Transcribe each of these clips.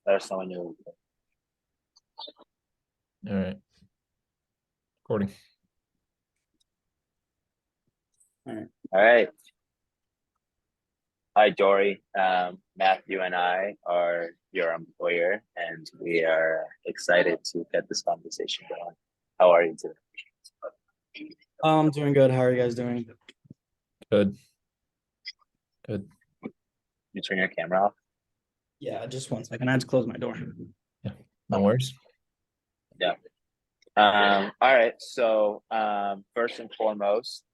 Let us know when you're. All right. Recording. All right. Hi, Dory. Matthew and I are your employer, and we are excited to get this conversation going. How are you today? I'm doing good. How are you guys doing? Good. Good. You turn your camera off? Yeah, just 1 second. I had to close my door. Yeah. No worries. Yeah. All right. So, first and foremost,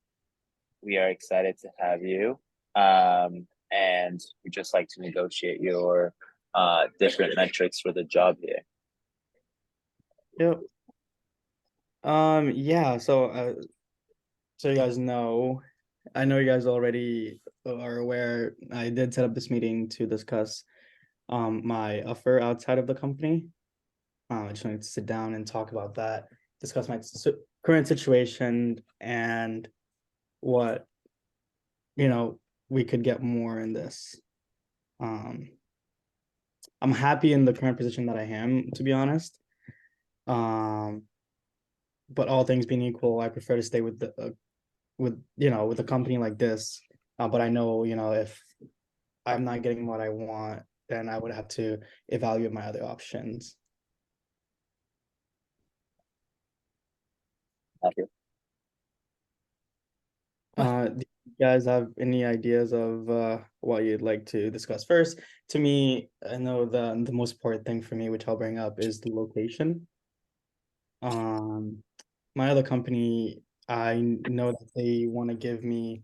we are excited to have you. And we just like to negotiate your different metrics for the job here. Yep. Yeah, so you guys know, I know you guys already are aware, I did set up this meeting to discuss my offer outside of the company. I just wanted to sit down and talk about that, discuss my current situation and what, we could get more in this. I'm happy in the current position that I am, to be honest. But all things being equal, I prefer to stay with with a company like this. But I know, if I'm not getting what I want, then I would have to evaluate my other options. Matthew? Do you guys have any ideas of what you'd like to discuss first? To me, I know the most important thing for me, which I'll bring up, is the location. My other company, I know that they want to give me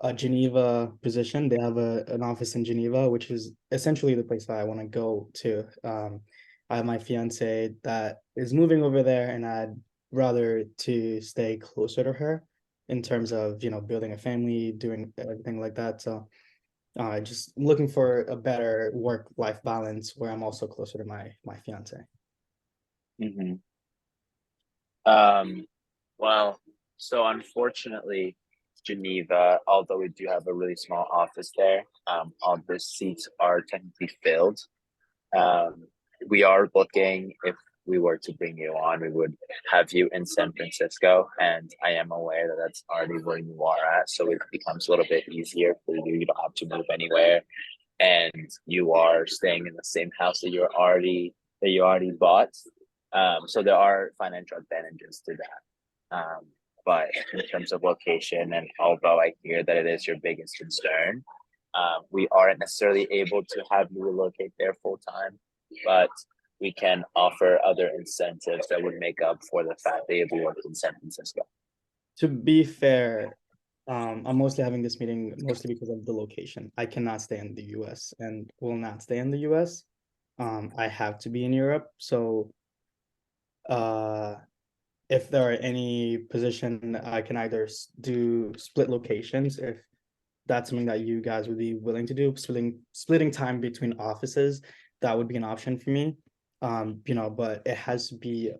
a Geneva position. They have an office in Geneva, which is essentially the place that I want to go to. I have my fiance that is moving over there, and I'd rather to stay closer to her in terms of, building a family, doing everything like that. So just looking for a better work-life balance where I'm also closer to my fiance. Mm-hmm. Um, well, so unfortunately, Geneva, although we do have a really small office there, all the seats are technically filled. Um, we are looking, if we were to bring you on, we would have you in San Francisco, and I am aware that that's already where you are at, so it becomes a little bit easier for you. You don't have to move anywhere, and you are staying in the same house that you already bought. So there are financial advantages to that. But in terms of location, and although I hear that it is your biggest concern, we aren't necessarily able to have you relocate there full time, but we can offer other incentives that would make up for the fact that you'll be working in San Francisco. To be fair, I'm mostly having this meeting mostly because of the location. I cannot stay in the US and will not stay in the US. I have to be in Europe. So if there are any position, I can either do split locations if that's something that you guys would be willing to do, splitting time between offices, that would be an option for me. But it has to be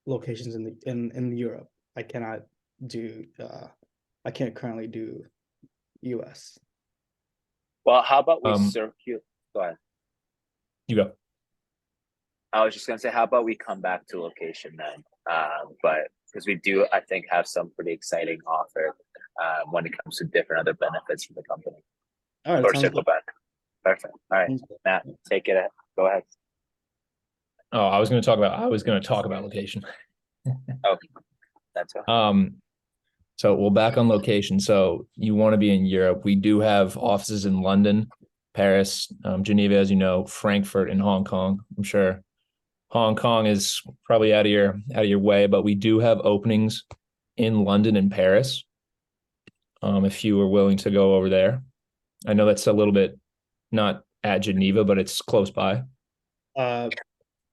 locations in Europe. I cannot do I can't currently do US. Well, how about we Um, circulate? Go ahead. You go. I was just gonna say, how about we come back to location then? But because we do, I think, have some pretty exciting offer when it comes to different other benefits for the company. All right, Or sounds circle good. back. Perfect. All right, Sounds good. Matt, take it. Go ahead. Oh, I was going to talk about location. Okay, that's all. So we're back on location. So you want to be in Europe. We do have offices in London, Paris, Geneva, as you know, Frankfurt, and Hong Kong. I'm sure Hong Kong is probably out of your way, but we do have openings in London and Paris. If you are willing to go over there. I know that's a little bit not at Geneva, but it's close by. Uh,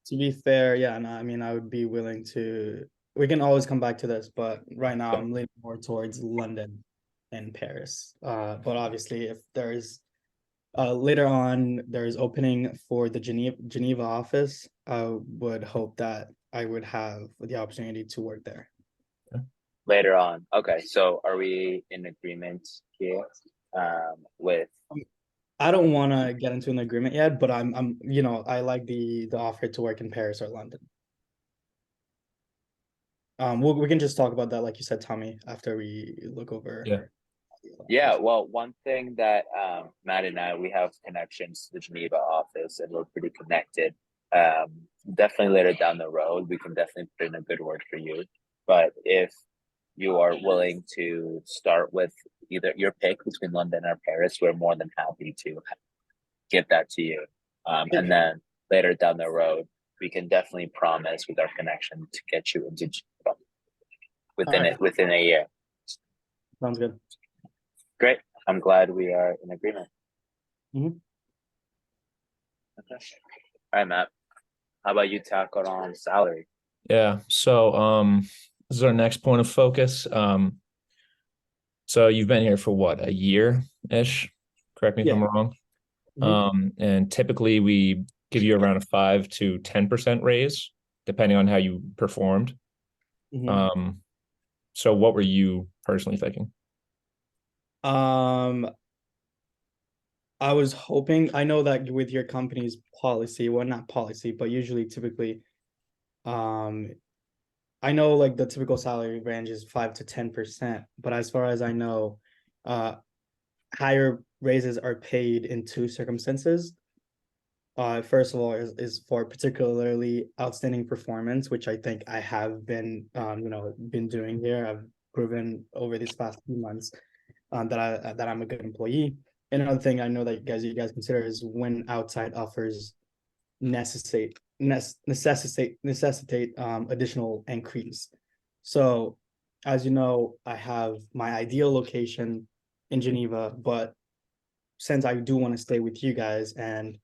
to be fair, yeah, no, I mean, I would be willing to. We can always come back to this, but right now I'm leaning more towards London and Paris. But obviously, if there's later on there's opening for the Geneva office, I would hope that I would have the opportunity to work there. Later on. Okay, so are we in agreement here with I don't want to get into an agreement yet, but I like the offer to work in Paris or London. We can just talk about that, like you said, Tommy, after we look over. Yeah. Yeah, well, one thing that Matt and I, we have connections to the Geneva office and we're pretty connected. Definitely later down the road, we can definitely put in a good word for you. But if you are willing to start with either your pick between London or Paris, we're more than happy to give that to you. And then later down the road, we can definitely promise with our connection to get you into Geneva within a year. Sounds good. Great. I'm glad we are in agreement. Mhm. Okay. All right, Matt. How about you tackle on salary? Yeah. So this is our next point of focus. So you've been here for what, a year-ish? Correct me if I'm wrong. And typically we give you around a 5 to 10% raise, depending on how you performed. So what were you personally thinking? I was hoping, I know that with your company's policy, well, not policy, but usually typically, I know like the typical salary range is 5 to 10%, but as far as I know, higher raises are paid in two circumstances. First of all, is for particularly outstanding performance, which I think I have been, been doing here. I've proven over these past few months that I'm a good employee. And another thing I know that you guys consider is when outside offers necessitate additional increase. So, as you know, I have my ideal location in Geneva, but since I do want to stay with you guys and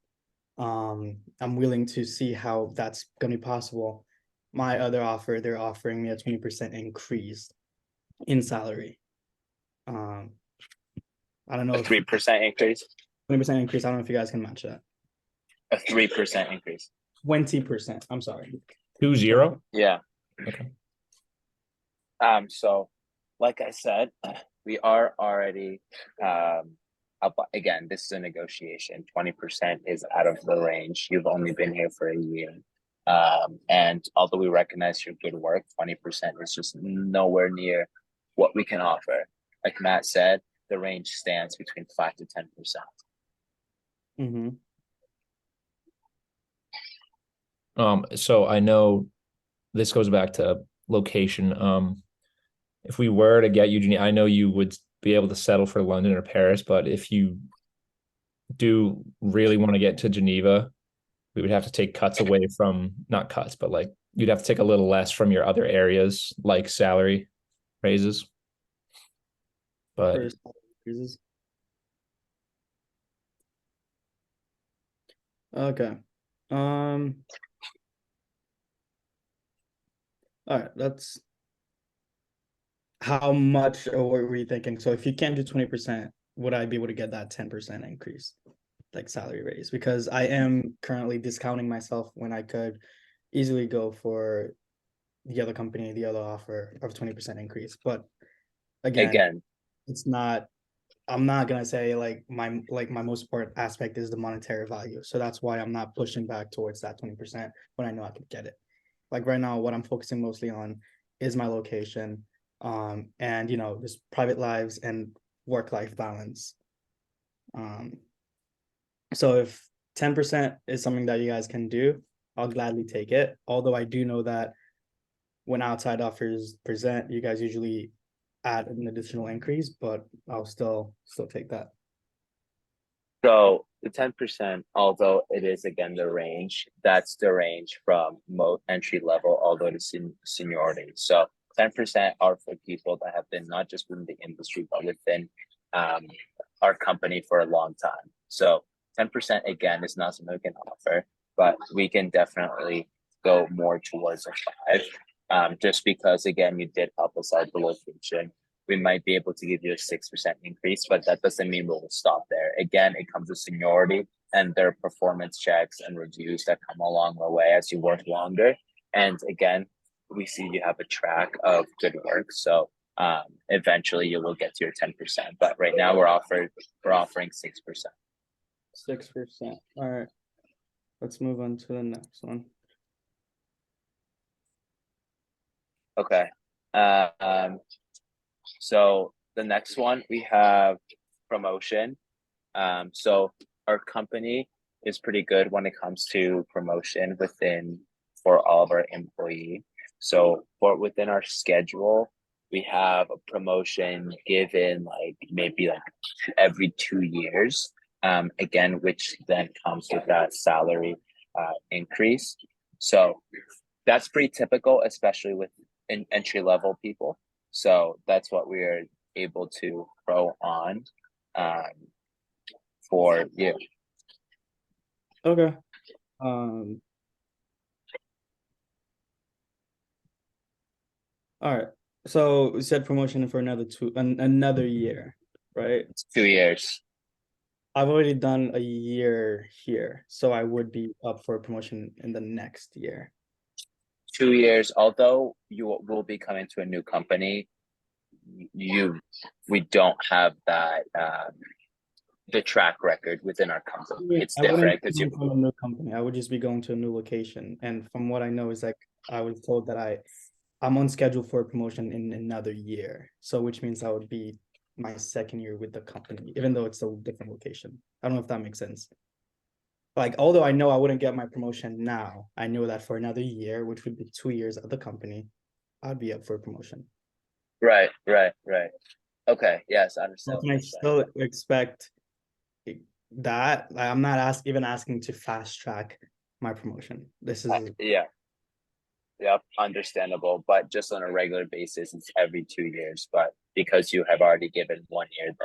I'm willing to see how that's going to be possible. My other offer, they're offering me a 20% increase in salary. I don't know A 3% increase. 20% increase. I don't know if you guys can match that. A 3% increase. 20%. I'm sorry. 2-0? Yeah. Okay. So like I said, we are already up again. This is a negotiation. 20% is out of the range. You've only been here for a year. And although we recognize your good work, 20% is just nowhere near what we can offer. Like Matt said, the range stands between 5 to 10%. So I know this goes back to location. If we were to get you, Geneva, I know you would be able to settle for London or Paris, but if you do really want to get to Geneva, we would have to take cuts away from, not cuts, but like you'd have to take a little less from your other areas, like salary raises. But okay. All right, that's how much or what were you thinking? So if you can't do 20%, would I be able to get that 10% increase, like salary raise? Because I am currently discounting myself when I could easily go for the other company, the other offer of 20% increase. But again, it's not, I'm not gonna say like my most important aspect is the monetary value. So that's why I'm not pushing back towards that 20% when I know I could get it. Like right now, what I'm focusing mostly on is my location, and just private lives and work-life balance. So if 10% is something that you guys can do, I'll gladly take it. Although I do know that when outside offers present, you guys usually add an additional increase, but I'll still take that. So the 10%, although it is again the range, that's the range from entry level all the way to seniority. So 10% are for people that have been not just within the industry, but within our company for a long time. So 10% again is not something we can offer, but we can definitely go more towards a 5. Just because again, you did help us out the location. We might be able to give you a 6% increase, but that doesn't mean we'll stop there. Again, it comes with seniority and their performance checks and reviews that come along the way as you work longer. And again, we see you have a track of good work. So eventually you will get to your 10%. But right now we're offering 6%. 6%. All right. Let's move on to the next one. Okay. So the next one we have promotion. So our company is pretty good when it comes to promotion for all of our employee. So for within our schedule, we have a promotion given like maybe like every 2 years. Again, which then comes with that salary increase. So that's pretty typical, especially with entry level people. So that's what we are able to throw on for you. Okay. All right. So we said promotion for another year, right? It's 2 years. I've already done a year here, so I would be up for a promotion in the next year. 2 years, although you will be coming to a new company, we don't have that the track record within our company. It's I wouldn't different be because going from a new company. I would just be going to a new location. And from what I know is like I was told that I'm on schedule for a promotion in another year. So which means I would be my second year with the company, even though it's a different location. I don't know if that makes sense. Like, although I know I wouldn't get my promotion now, I know that for another year, which would be 2 years at the company, I'd be up for a promotion. right. Okay, yes, I So understand. can I still expect that? Like, I'm not even asking to fast track my promotion. This is Yeah. Yep, understandable. But just on a regular basis, it's every 2 years. But because you have already given 1 year,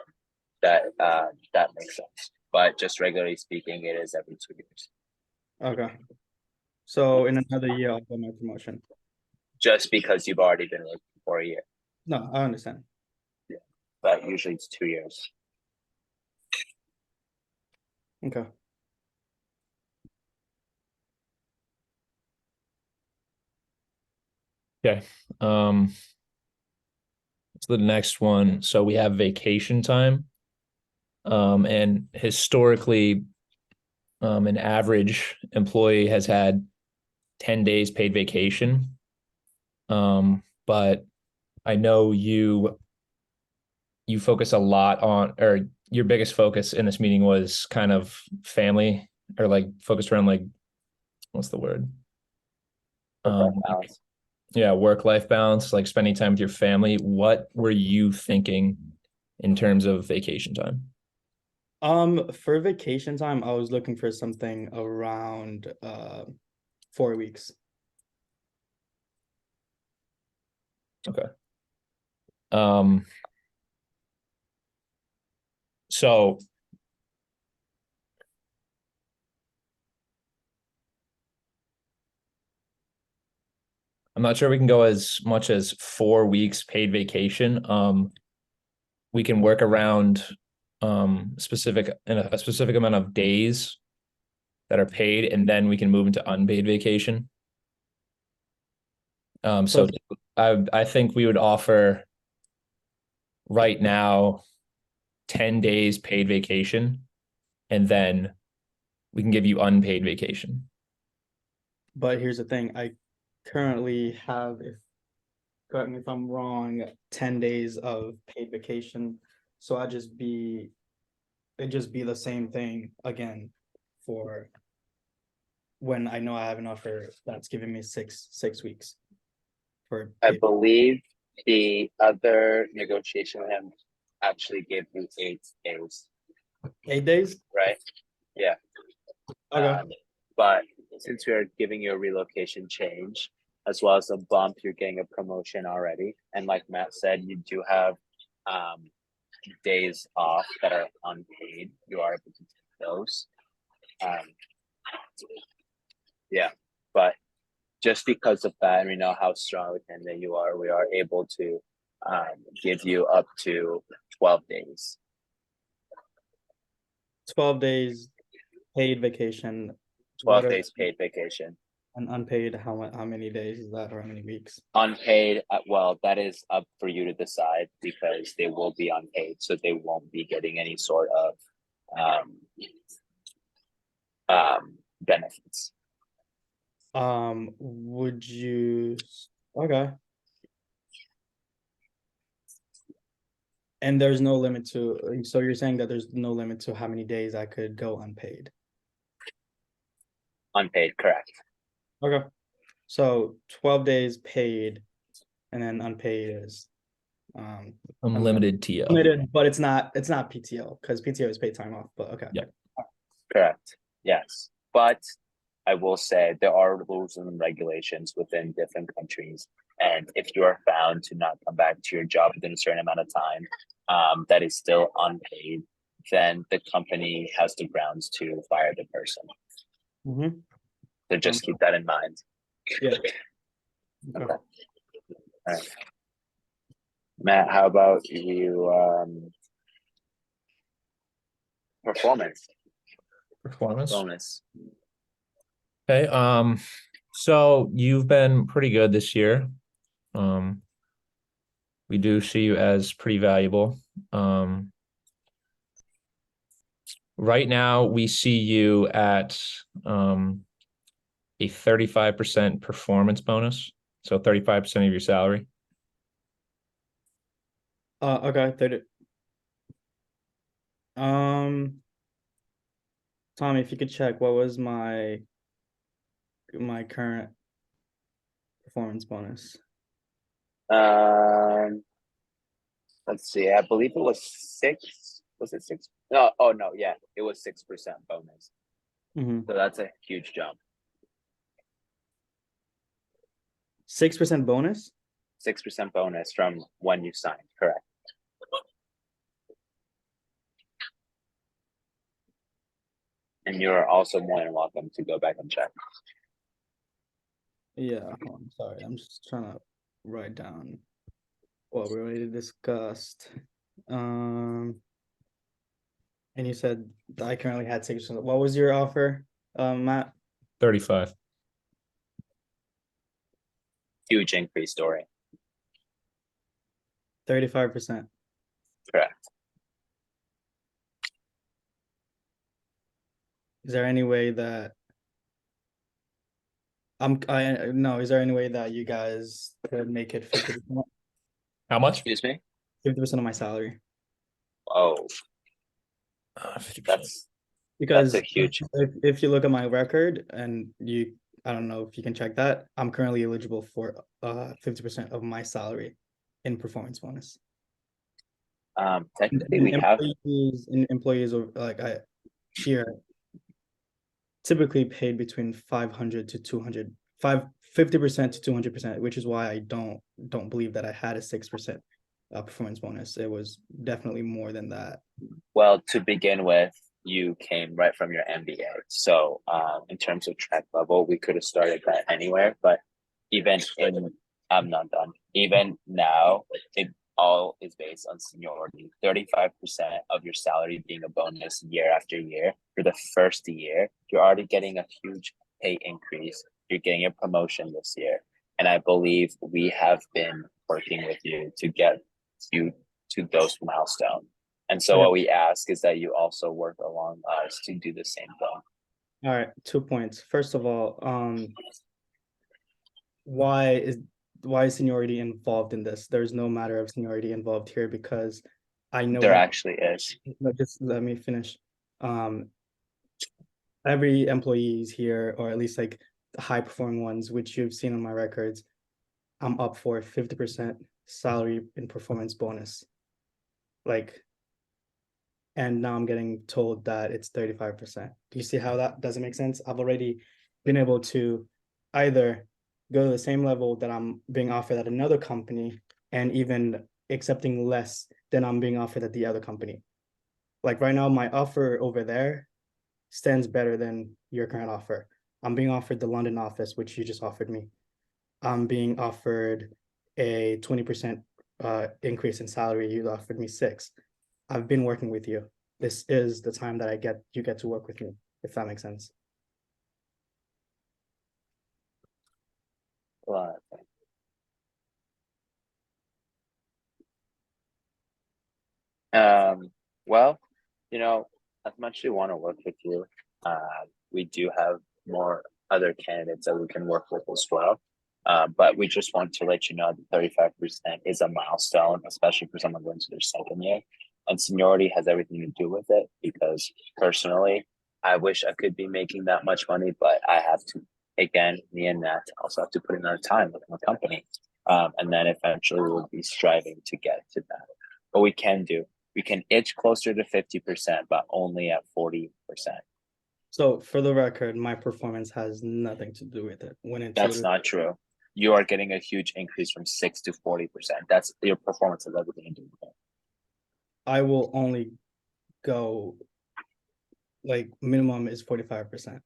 then that makes sense. But just regularly speaking, it is every 2 years. okay. So in another year, I'll get my promotion. Just because you've already been working for a year. No, I understand. But usually it's 2 years. Okay. Okay. So the next one. So we have vacation time. And historically, an average employee has had 10 days paid vacation. But I know you focus a lot on, or your biggest focus in this meeting was kind of family, or like focused around like, what's the word? Yeah, work-life balance, like spending time with your family. What were you thinking in terms of vacation time? For vacation time, I was looking for something around 4 weeks. Okay. So I'm not sure we can go as much as 4 weeks paid vacation. We can work around a specific amount of days that are paid, and then we can move into unpaid vacation. So I think we would offer right now 10 days paid vacation, and then we can give you unpaid vacation. But here's the thing, I currently have, correct me if I'm wrong, 10 days of paid vacation. So it'd just be the same thing again for when I know I have an offer that's giving me six weeks for I believe the other negotiation with him actually gave you 8 days, 8 days. right? Yeah. Okay. But since we are giving you a relocation change, as well as a bump, you're getting a promotion already. And like Matt said, you do have days off that are unpaid. You are able to take those. Yeah, but just because of that, and we know how strong a candidate you are, we are able to give you up to 12 days. 12 days paid vacation. 12 days paid vacation. And unpaid, how many days is that, or how many weeks? Unpaid, well, that is up for you to decide because they will be unpaid, so they won't be getting any sort of benefits. Would you? Okay. And there's no limit to, so you're saying that there's no limit to how many days I could go unpaid. Unpaid, correct. Okay. So 12 days paid and then unpaid is Unlimited TO. limited, but it's not PTO because PTO is paid time off, but okay. Yeah. Correct. Yes. But I will say there are rules and regulations within different countries. And if you are found to not come back to your job within a certain amount of time, that is still unpaid, then the company has the grounds to fire the person. Mhm. So just keep that in mind. Yeah. Okay. Okay. All right. Matt, how about you? Performance Performance. bonus. Okay. So you've been pretty good this year. We do see you as pretty valuable. Right now we see you at a 35% performance bonus. So 35% of your salary. Okay. 30. Tommy, if you could check what was my current performance bonus. Let's see. I believe it was 6. Was it 6? No. Oh no. Yeah, it was 6% bonus. Mhm. So that's a huge jump. 6% bonus. 6% bonus from when you signed. Correct. And you're also more than welcome to go back and check. Yeah, I'm sorry. I'm just trying to write down what we already discussed. And you said I currently had 6%. What was your offer, Matt? 35. Huge increase, Dory. 35%. Correct. Is there any way that is there any way that you guys could make it 50%? How much? Excuse me. 50% of my salary. Oh, 50%. that's Because a huge. if you look at my record and I don't know if you can check that, I'm currently eligible for 50% of my salary in performance bonus. Technically, we have. Employees like I here typically paid between 500 to 200, 50% to 200%, which is why I don't believe that I had a 6% performance bonus. It was definitely more than that. Well, to begin with, you came right from your MBA. So in terms of track level, we could have started that anywhere. But even in, I'm not done. Even now, it all is based on seniority. 35% of your salary being a bonus year after year. For the first year, you're already getting a huge pay increase. You're getting a promotion this year. And I believe we have been working with you to get you to those milestones. And so what we ask is that you also work along us to do the same thing. All right, 2 points. First of all, why is seniority involved in this? There's no matter of seniority involved here because I know There that, actually is. just let me finish. Every employee is here, or at least like the high performing ones, which you've seen on my records, I'm up for 50% salary and performance bonus. Like, and now I'm getting told that it's 35%. Do you see how that doesn't make sense? I've already been able to either go to the same level that I'm being offered at another company and even accepting less than I'm being offered at the other company. Like right now, my offer over there stands better than your current offer. I'm being offered the London office, which you just offered me. I'm being offered a 20% increase in salary. You offered me 6. I've been working with you. This is the time that you get to work with me, if that makes sense. Well, as much as we want to work with you, we do have more other candidates that we can work with as well. But we just want to let you know that 35% is a milestone, especially for someone going to their second year. And seniority has everything to do with it, because personally, I wish I could be making that much money, but I have to, again, me and Nat also have to put in our time with the company. And then eventually we'll be striving to get to that. But we can itch closer to 50%, but only at 40%. So for the record, my performance has nothing to do with it. When it's That's not true. You are getting a huge increase from 6 to 40%. That's your performance has everything to do with it. I will only go, like, minimum is 45%.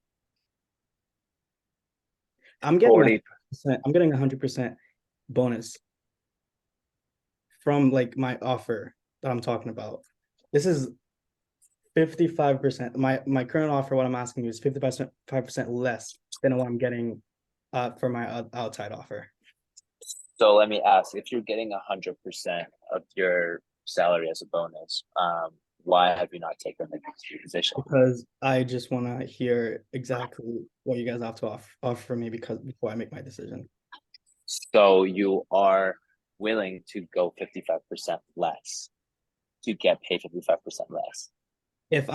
I'm getting 40. I'm getting 100% bonus from, like, my offer that I'm talking about. This is 55%. My current offer, what I'm asking you, is 55% less than what I'm getting for my outside offer. So let me ask, if you're getting 100% of your salary as a bonus, why have you not taken the position? Because I just want to hear exactly what you guys have to offer me, because before I make my decision. So you are willing to go 55% less to get paid 55% less. If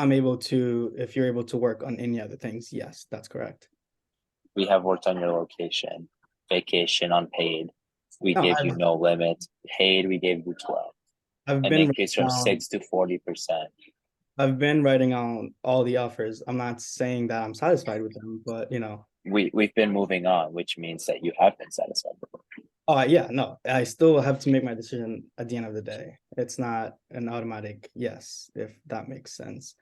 you're able to work on any other things, yes, that's correct. We have worked on your location, vacation unpaid. We No, gave you no limit. Paid, we gave you 12. I've An been increase from 6 to 40%. I've been writing on all the offers. I'm not saying that I'm satisfied with them, but We've been moving on, which means that you have been satisfied. oh yeah, no, I still have to make my decision at the end of the day. It's not an automatic yes, if that makes sense.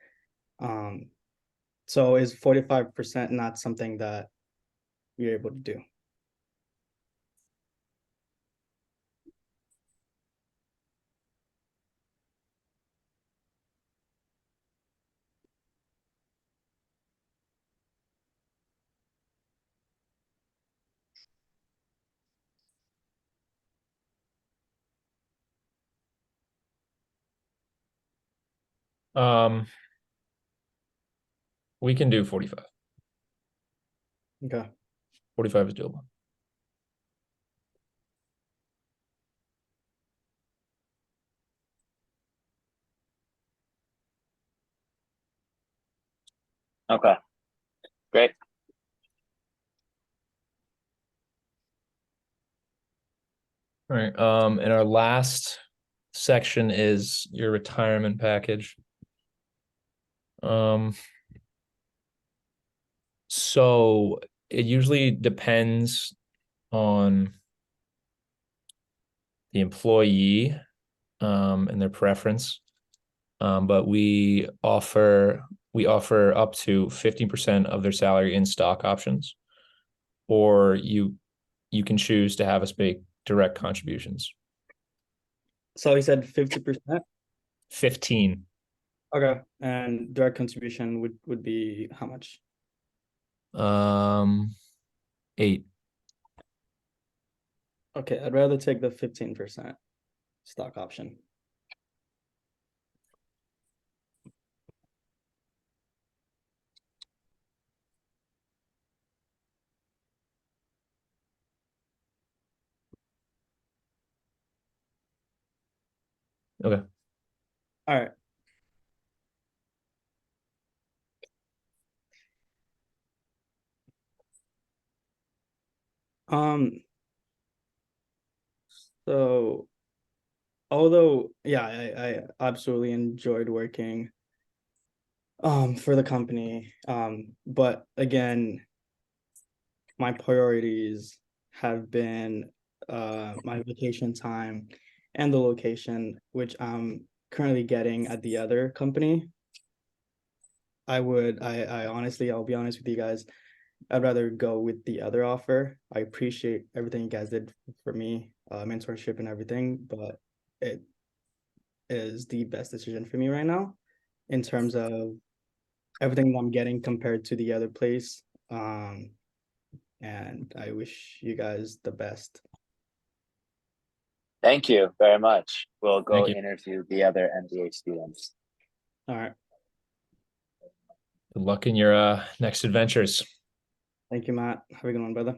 So is 45% not something that you're able to do? We can do 45. Okay. 45 is doable. Okay, great. All right. And our last section is your retirement package. So it usually depends on the employee and their preference. But we offer up to 50% of their salary in stock options, or you can choose to have us make direct contributions. So he said 50%. 15. Okay, and direct contribution would be how much? 8. Okay, I'd rather take the 15% stock option. Okay. All right. So although, yeah, I absolutely enjoyed working for the company. But again, my priorities have been my vacation time and the location, which I'm currently getting at the other company. I honestly, I'll be honest with you guys, I'd rather go with the other offer. I appreciate everything you guys did for me, mentorship and everything, but it is the best decision for me right now in terms of everything I'm getting compared to the other place. And I wish you guys the best. Thank you very much. We'll go Thank you. interview the other MBA students. All right. Good luck in your next adventures. Thank you, Matt. Have a good one, brother.